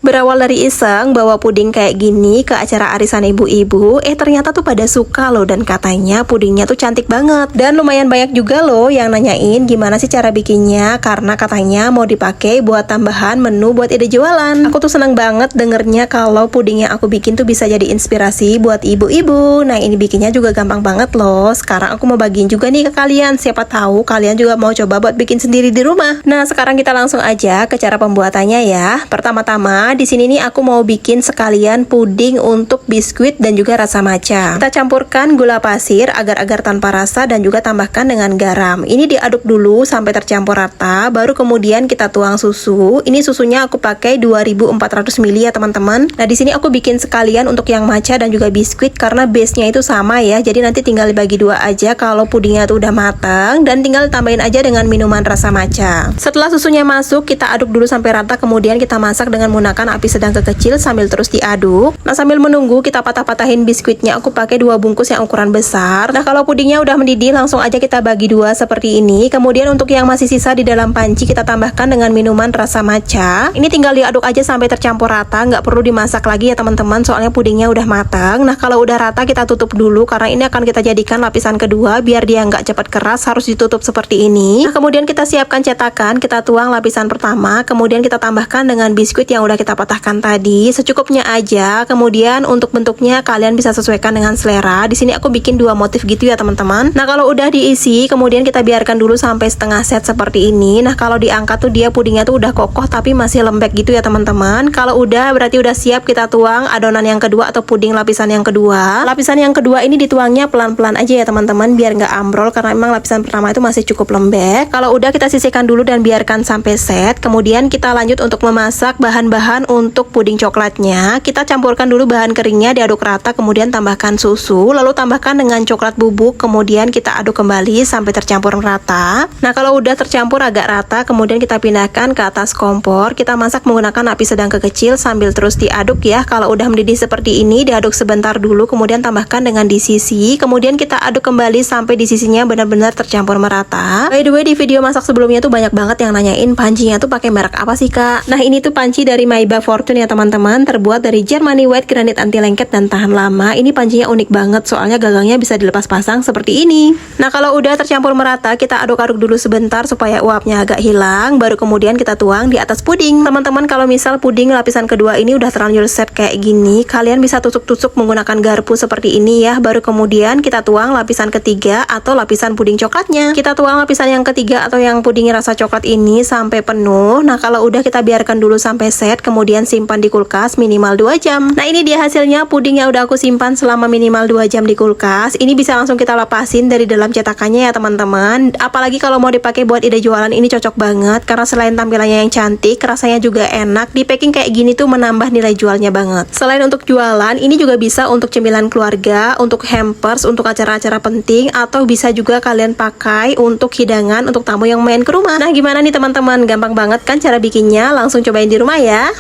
Berawal dari iseng bawa puding kayak gini ke acara arisan ibu-ibu, ternyata tuh pada suka loh dan katanya pudingnya tuh cantik banget. Dan lumayan banyak juga loh yang nanyain gimana sih cara bikinnya karena katanya mau dipakai buat tambahan menu buat ide jualan. Aku tuh seneng banget dengernya kalau puding yang aku bikin tuh bisa jadi inspirasi buat ibu-ibu. Nah, ini bikinnya juga gampang banget loh. Sekarang aku mau bagiin juga nih ke kalian. Siapa tahu kalian juga mau coba buat bikin sendiri di rumah. Nah, sekarang kita langsung aja ke cara pembuatannya ya. Pertama-tama di sini nih aku mau bikin sekalian puding untuk biskuit dan juga rasa matcha. Kita campurkan gula pasir agar-agar tanpa rasa dan juga tambahkan dengan garam. Ini diaduk dulu sampai tercampur rata, baru kemudian kita tuang susu. Ini susunya aku pakai 2400 ml ya teman-teman. Nah, di sini aku bikin sekalian untuk yang matcha dan juga biskuit karena base-nya itu sama ya. Jadi nanti tinggal dibagi dua aja kalau pudingnya tuh udah matang dan tinggal tambahin aja dengan minuman rasa matcha. Setelah susunya masuk, kita aduk dulu sampai rata, kemudian kita masak dengan menggunakan api sedang ke kecil sambil terus diaduk. Nah, sambil menunggu kita patah-patahin biskuitnya. Aku pakai 2 bungkus yang ukuran besar. Nah, kalau pudingnya udah mendidih langsung aja kita bagi dua seperti ini. Kemudian untuk yang masih sisa di dalam panci kita tambahkan dengan minuman rasa matcha. Ini tinggal diaduk aja sampai tercampur rata, nggak perlu dimasak lagi ya teman-teman, soalnya pudingnya udah matang. Nah, kalau udah rata kita tutup dulu karena ini akan kita jadikan lapisan kedua biar dia nggak cepat keras, harus ditutup seperti ini. Nah, kemudian kita siapkan cetakan, kita tuang lapisan pertama, kemudian kita tambahkan dengan biskuit yang udah kita patahkan tadi, secukupnya aja. Kemudian untuk bentuknya kalian bisa sesuaikan dengan selera. Di sini aku bikin 2 motif gitu ya teman-teman. Nah, kalau udah diisi, kemudian kita biarkan dulu sampai setengah set seperti ini. Nah, kalau diangkat tuh dia pudingnya tuh udah kokoh tapi masih lembek gitu ya teman-teman. Kalau udah berarti udah siap kita tuang adonan yang kedua atau puding lapisan yang kedua. Lapisan yang kedua ini dituangnya pelan-pelan aja ya teman-teman biar nggak ambrol karena memang lapisan pertama itu masih cukup lembek. Kalau udah kita sisihkan dulu dan biarkan sampai set. Kemudian kita lanjut untuk memasak bahan-bahan untuk puding coklatnya. Kita campurkan dulu bahan keringnya, diaduk rata, kemudian tambahkan susu, lalu tambahkan dengan coklat bubuk, kemudian kita aduk kembali sampai tercampur merata. Nah, kalau udah tercampur agak rata, kemudian kita pindahkan ke atas kompor. Kita masak menggunakan api sedang ke kecil sambil terus diaduk ya. Kalau udah mendidih seperti ini, diaduk sebentar dulu, kemudian tambahkan dengan di sisi, kemudian kita aduk kembali sampai di sisinya benar-benar tercampur merata. By the way, di video masak sebelumnya tuh banyak banget yang nanyain pancinya tuh pakai merek apa sih kak? Nah, ini tuh panci dari Maybach Fortune ya teman-teman, terbuat dari Germany White granit anti lengket dan tahan lama. Ini pancinya unik banget soalnya gagangnya bisa dilepas pasang seperti ini. Nah, kalau udah tercampur merata, kita aduk-aduk dulu sebentar supaya uapnya agak hilang, baru kemudian kita tuang di atas puding. Teman-teman, kalau misal puding lapisan kedua ini udah terlanjur set kayak gini, kalian bisa tusuk-tusuk menggunakan garpu seperti ini ya. Baru kemudian kita tuang lapisan ketiga atau lapisan puding coklatnya. Kita tuang lapisan yang ketiga atau yang puding rasa coklat ini sampai penuh. Nah, kalau udah kita biarkan dulu sampai set, kemudian simpan di kulkas minimal 2 jam. Nah, ini dia hasilnya puding yang udah aku simpan selama minimal 2 jam di kulkas. Ini bisa langsung kita lepasin dari dalam cetakannya ya teman-teman. Apalagi kalau mau dipakai buat ide jualan, ini cocok banget karena selain tampilannya yang cantik, rasanya juga enak. Di packing kayak gini tuh menambah nilai jualnya banget. Selain untuk jualan, ini juga bisa untuk cemilan keluarga, untuk hampers, untuk acara-acara penting, atau bisa juga kalian pakai untuk hidangan untuk tamu yang main ke rumah. Nah, gimana nih teman-teman? Gampang banget kan cara bikinnya? Langsung cobain di rumah ya.